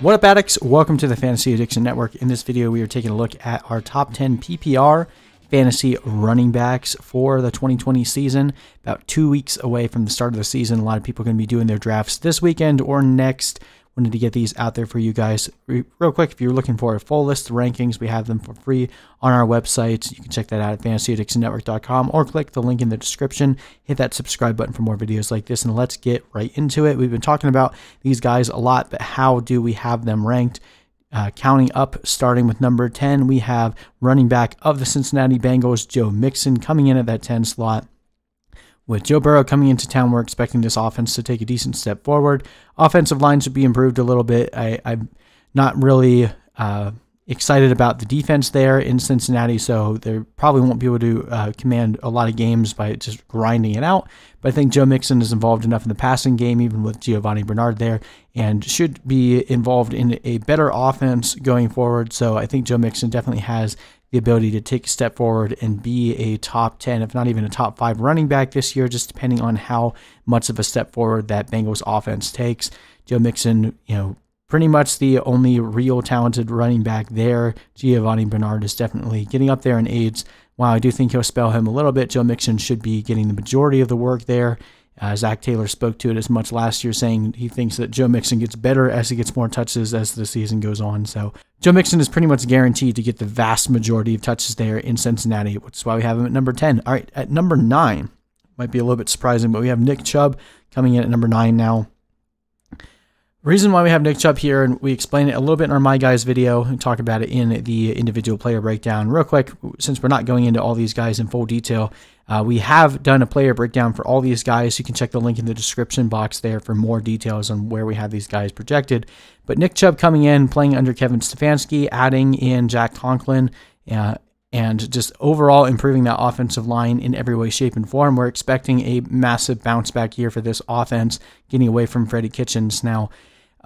What up, addicts? Welcome to the Fantasy Addiction Network. In this video, we are taking a look at our top 10 PPR fantasy running backs for the 2020 season. About 2 weeks away from the start of the season. A lot of people are going to be doing their drafts this weekend or next. Wanted to get these out there for you guys. Real quick, if you're looking for a full list of rankings, we have them for free on our website. You can check that out at fantasyaddictionnetwork.com or click the link in the description. Hit that subscribe button for more videos like this, and let's get right into it. We've been talking about these guys a lot, but how do we have them ranked? Counting up, starting with number 10, we have running back of the Cincinnati Bengals, Joe Mixon, coming in at that 10 slot. With Joe Burrow coming into town, we're expecting this offense to take a decent step forward. Offensive line should be improved a little bit. I'm not really excited about the defense there in Cincinnati, so they probably won't be able to command a lot of games by just grinding it out. But I think Joe Mixon is involved enough in the passing game, even with Giovanni Bernard there, and should be involved in a better offense going forward. So I think Joe Mixon definitely has the ability to take a step forward and be a top 10, if not even a top 5 running back this year, just depending on how much of a step forward that Bengals offense takes. Joe Mixon, pretty much the only real talented running back there. Giovanni Bernard is definitely getting up there in age. While I do think he'll spell him a little bit, Joe Mixon should be getting the majority of the work there. Zach Taylor spoke to it as much last year, saying he thinks that Joe Mixon gets better as he gets more touches as the season goes on. So Joe Mixon is pretty much guaranteed to get the vast majority of touches there in Cincinnati, which is why we have him at number 10. All right, at number 9, might be a little bit surprising, but we have Nick Chubb coming in at number 9 now. Reason why we have Nick Chubb here, and we explain it a little bit in our My Guys video and talk about it in the individual player breakdown. Real quick, since we're not going into all these guys in full detail, we have done a player breakdown for all these guys. You can check the link in the description box there for more details on where we have these guys projected. But Nick Chubb coming in, playing under Kevin Stefanski, adding in Jack Conklin, and just overall improving that offensive line in every way, shape, and form. We're expecting a massive bounce back year for this offense, getting away from Freddie Kitchens. Now,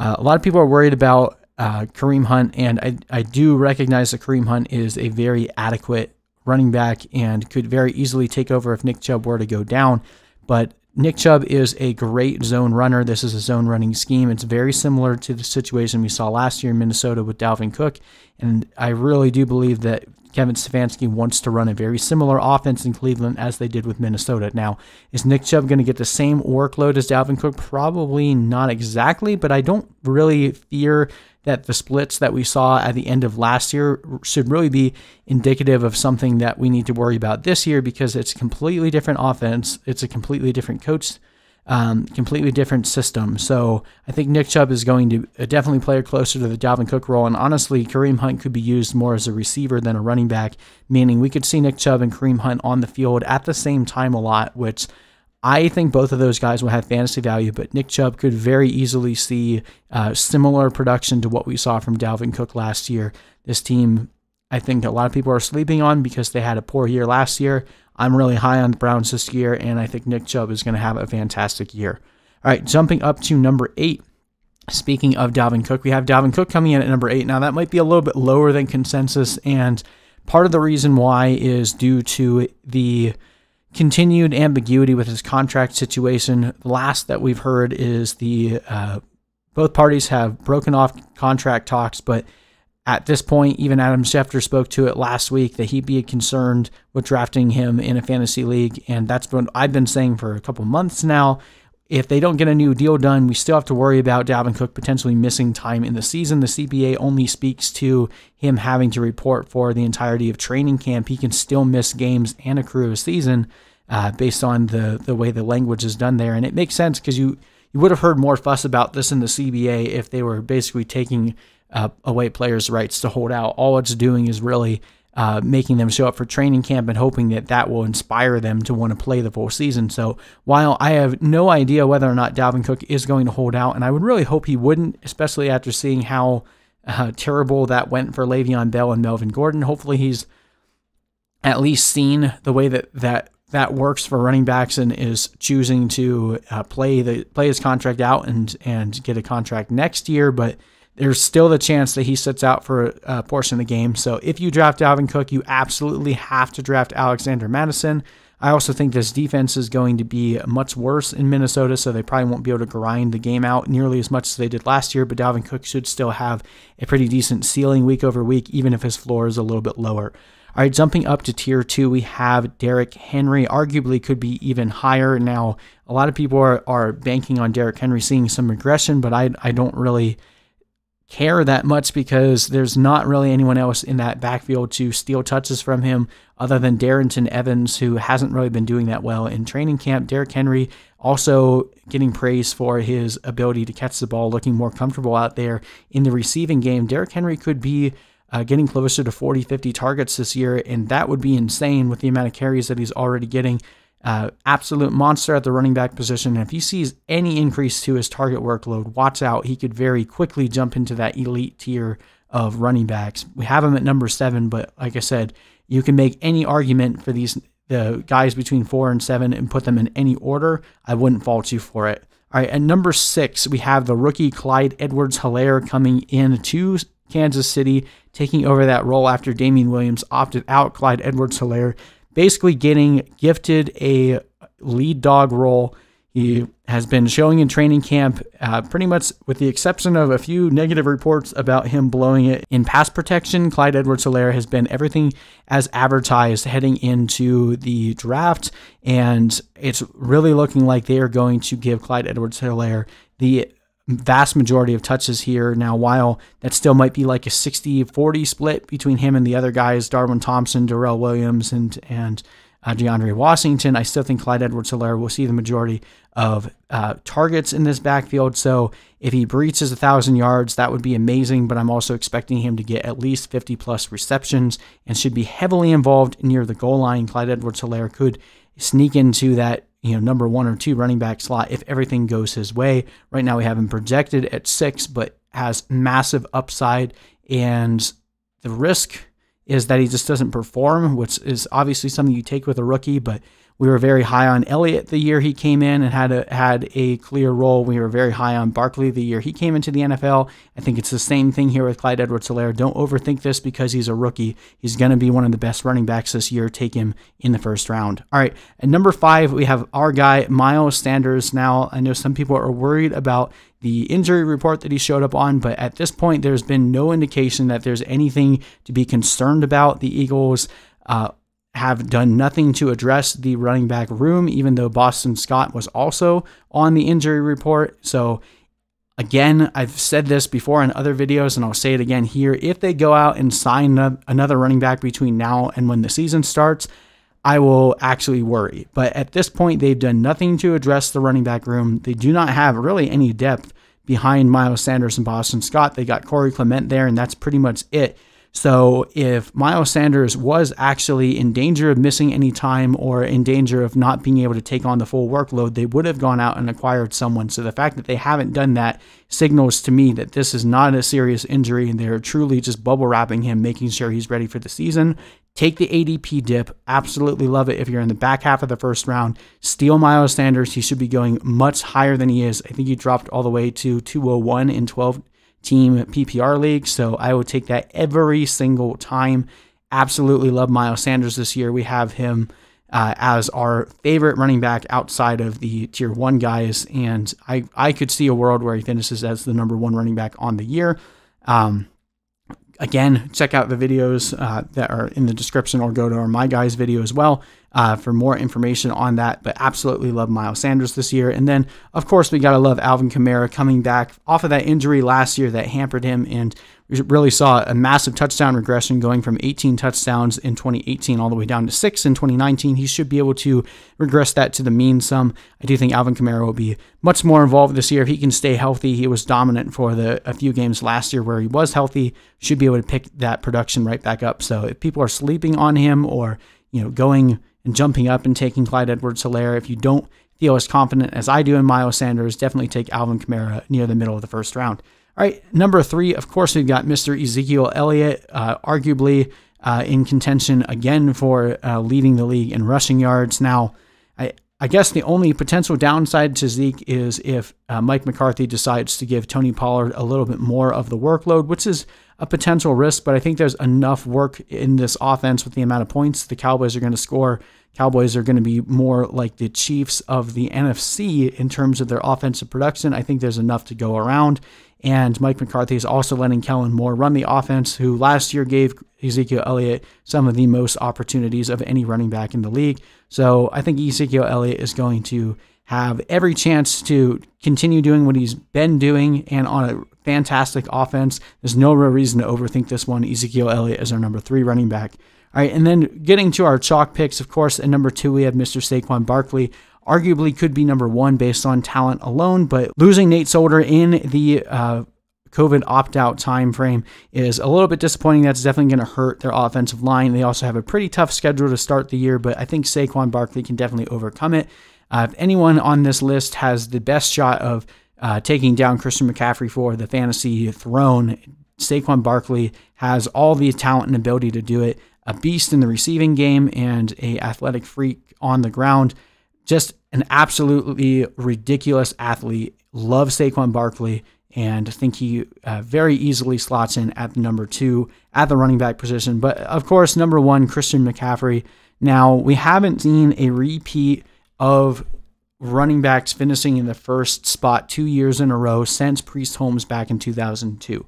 a lot of people are worried about Kareem Hunt, and I do recognize that Kareem Hunt is a very adequate running back and could very easily take over if Nick Chubb were to go down. But Nick Chubb is a great zone runner. This is a zone running scheme. It's very similar to the situation we saw last year in Minnesota with Dalvin Cook, and I really do believe that Kevin Stefanski wants to run a very similar offense in Cleveland as they did with Minnesota. Now, is Nick Chubb going to get the same workload as Dalvin Cook? Probably not exactly, but I don't really fear that the splits that we saw at the end of last year should really be indicative of something that we need to worry about this year, because it's a completely different offense. It's a completely different coach, completely different system. So I think Nick Chubb is going to definitely play closer to the Dalvin Cook role. And honestly, Kareem Hunt could be used more as a receiver than a running back, meaning we could see Nick Chubb and Kareem Hunt on the field at the same time a lot, which I think both of those guys will have fantasy value, but Nick Chubb could very easily see similar production to what we saw from Dalvin Cook last year. This team, I think a lot of people are sleeping on because they had a poor year last year. I'm really high on the Browns this year, and I think Nick Chubb is going to have a fantastic year. All right, jumping up to number 8. Speaking of Dalvin Cook, we have Dalvin Cook coming in at number 8. Now, that might be a little bit lower than consensus, and part of the reason why is due to the continued ambiguity with his contract situation. The last that we've heard is both parties have broken off contract talks, but at this point, even Adam Schefter spoke to it last week that he'd be concerned with drafting him in a fantasy league, and that's what I've been saying for a couple months now. If they don't get a new deal done, we still have to worry about Dalvin Cook potentially missing time in the season. The CBA only speaks to him having to report for the entirety of training camp. He can still miss games and accrue a season based on the way the language is done there. And it makes sense because you would have heard more fuss about this in the CBA if they were basically taking away players' rights to hold out. All it's doing is really making them show up for training camp and hoping that that will inspire them to want to play the full season. So while I have no idea whether or not Dalvin Cook is going to hold out, and I would really hope he wouldn't, especially after seeing how terrible that went for Le'Veon Bell and Melvin Gordon. Hopefully he's at least seen the way that works for running backs and is choosing to play his contract out and get a contract next year. But there's still the chance that he sits out for a portion of the game. So if you draft Dalvin Cook, you absolutely have to draft Alexander Mattison. I also think this defense is going to be much worse in Minnesota, so they probably won't be able to grind the game out nearly as much as they did last year, but Dalvin Cook should still have a pretty decent ceiling week over week, even if his floor is a little bit lower. All right, jumping up to tier 2, we have Derrick Henry. Arguably could be even higher. Now, a lot of people are banking on Derrick Henry seeing some regression, but I don't really care that much because there's not really anyone else in that backfield to steal touches from him other than Darrington Evans, who hasn't really been doing that well in training camp. Derrick Henry also getting praise for his ability to catch the ball, looking more comfortable out there in the receiving game. Derrick Henry could be getting closer to 40, 50 targets this year, and that would be insane with the amount of carries that he's already getting. Absolute monster at the running back position. And if he sees any increase to his target workload, watch out. He could very quickly jump into that elite tier of running backs. We have him at number 7, but like I said, you can make any argument for the guys between 4 and 7 and put them in any order. I wouldn't fault you for it. All right, at number 6, we have the rookie Clyde Edwards-HELAIRE coming in to Kansas City, taking over that role after Damian Williams opted out. Clyde Edwards-HELAIRE basically getting gifted a lead dog role. He has been showing in training camp, pretty much with the exception of a few negative reports about him blowing it in pass protection. Clyde Edwards-HELAIRE has been everything as advertised heading into the draft, and it's really looking like they are going to give Clyde Edwards-HELAIRE the vast majority of touches here. Now, while that still might be like a 60-40 split between him and the other guys, Darwin Thompson, Darrell Williams, and DeAndre Washington, I still think Clyde Edwards-HELAIRE will see the majority of targets in this backfield. So if he breaches 1,000 yards, that would be amazing, but I'm also expecting him to get at least 50-plus receptions and should be heavily involved near the goal line. Clyde Edwards-HELAIRE could sneak into that number 1 or 2 running back slot if everything goes his way. Right now we have him projected at 6, but has massive upside, and the risk is that he just doesn't perform, which is obviously something you take with a rookie, but we were very high on Elliott the year he came in and had a clear role. We were very high on Barkley the year he came into the NFL. I think it's the same thing here with Clyde Edwards-HELAIRE. Don't overthink this because he's a rookie. He's going to be one of the best running backs this year. Take him in the first round. All right, at number 5, we have our guy, Miles Sanders. Now, I know some people are worried about the injury report that he showed up on, but at this point, there's been no indication that there's anything to be concerned about. The Eagles have done nothing to address the running back room, even though Boston Scott was also on the injury report. So again, I've said this before in other videos, and I'll say it again here. If they go out and sign another running back between now and when the season starts, I will actually worry. But at this point, they've done nothing to address the running back room. They do not have really any depth behind Miles Sanders and Boston Scott. They got Corey Clement there, and that's pretty much it. So if Miles Sanders was actually in danger of missing any time or in danger of not being able to take on the full workload, they would have gone out and acquired someone. So the fact that they haven't done that signals to me that this is not a serious injury and they're truly just bubble wrapping him, making sure he's ready for the season. Take the ADP dip. Absolutely love it if you're in the back half of the first round. Steal Miles Sanders. He should be going much higher than he is. I think he dropped all the way to 201 in 12 team PPR league, so I would take that every single time. Absolutely love Miles Sanders this year. We have him as our favorite running back outside of the tier 1 guys, and I could see a world where he finishes as the number 1 running back on the year. Again, check out the videos that are in the description or go to our My Guys video as well for more information on that. But absolutely love Miles Sanders this year. And then, of course, we got to love Alvin Kamara coming back off of that injury last year that hampered him. And we really saw a massive touchdown regression going from 18 touchdowns in 2018 all the way down to 6 in 2019. He should be able to regress that to the mean some. I do think Alvin Kamara will be much more involved this year if he can stay healthy. He was dominant for a few games last year where he was healthy. Should be able to pick that production right back up. So if people are sleeping on him or going and jumping up and taking Clyde Edwards-HELAIRE, if you don't feel as confident as I do in Miles Sanders, definitely take Alvin Kamara near the middle of the first round. All right, number 3, of course, we've got Mr. Ezekiel Elliott, arguably in contention again for leading the league in rushing yards. Now, I guess the only potential downside to Zeke is if Mike McCarthy decides to give Tony Pollard a little bit more of the workload, which is a potential risk, but I think there's enough work in this offense with the amount of points the Cowboys are going to score Cowboys are going to be more like the Chiefs of the NFC in terms of their offensive production. I think there's enough to go around. And Mike McCarthy is also letting Kellen Moore run the offense, who last year gave Ezekiel Elliott some of the most opportunities of any running back in the league. So I think Ezekiel Elliott is going to have every chance to continue doing what he's been doing, and on a fantastic offense. There's no real reason to overthink this one. Ezekiel Elliott is our number 3 running back. All right, and then getting to our chalk picks, of course, at number 2, we have Mr. Saquon Barkley. Arguably could be number 1 based on talent alone, but losing Nate Solder in the COVID opt-out time frame is a little bit disappointing. That's definitely going to hurt their offensive line. They also have a pretty tough schedule to start the year, but I think Saquon Barkley can definitely overcome it. If anyone on this list has the best shot of taking down Christian McCaffrey for the fantasy throne, Saquon Barkley has all the talent and ability to do it. A beast in the receiving game and a athletic freak on the ground. Just an absolutely ridiculous athlete. Love Saquon Barkley, and think he very easily slots in at the number 2 at the running back position. But of course, number 1, Christian McCaffrey. Now, we haven't seen a repeat of running backs finishing in the first spot 2 years in a row since Priest Holmes back in 2002.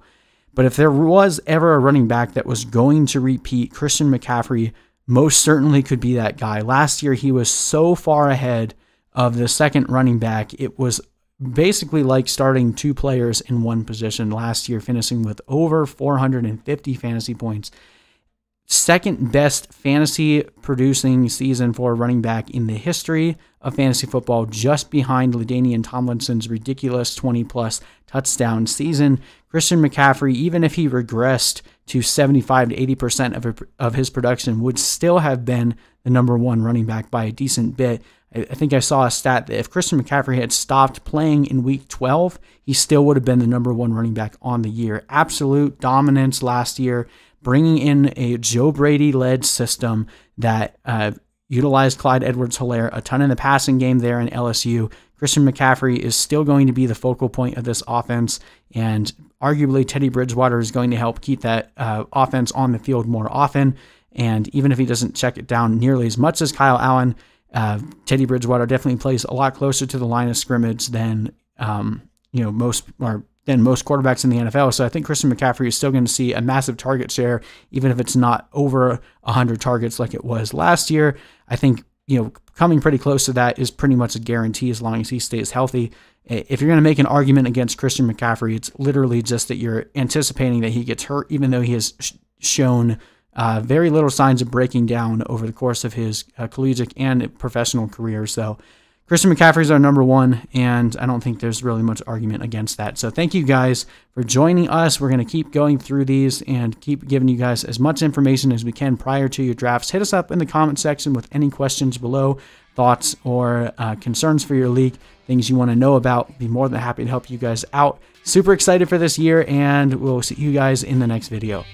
But if there was ever a running back that was going to repeat, Christian McCaffrey most certainly could be that guy. Last year, he was so far ahead of the second running back. It was basically like starting 2 players in one position last year, finishing with over 450 fantasy points. Second best fantasy producing season for a running back in the history of fantasy football, just behind LaDainian Tomlinson's ridiculous 20-plus touchdown season. Christian McCaffrey, even if he regressed to 75 to 80% of his production, would still have been the number 1 running back by a decent bit. I think I saw a stat that if Christian McCaffrey had stopped playing in week 12, he still would have been the number 1 running back on the year. Absolute dominance last year, bringing in a Joe Brady-led system that utilized Clyde Edwards-Helaire a ton in the passing game there in LSU. Christian McCaffrey is still going to be the focal point of this offense, and arguably Teddy Bridgewater is going to help keep that offense on the field more often. And even if he doesn't check it down nearly as much as Kyle Allen, Teddy Bridgewater definitely plays a lot closer to the line of scrimmage than most quarterbacks in the NFL. So I think Christian McCaffrey is still going to see a massive target share, even if it's not over 100 targets like it was last year. I think coming pretty close to that is pretty much a guarantee as long as he stays healthy. If you're going to make an argument against Christian McCaffrey, it's literally just that you're anticipating that he gets hurt, even though he has shown very little signs of breaking down over the course of his collegiate and professional career. So Christian McCaffrey is our number 1, and I don't think there's really much argument against that. So thank you guys for joining us. We're going to keep going through these and keep giving you guys as much information as we can prior to your drafts. Hit us up in the comment section with any questions below, thoughts or concerns for your league, things you want to know about. Be more than happy to help you guys out. Super excited for this year, and we'll see you guys in the next video.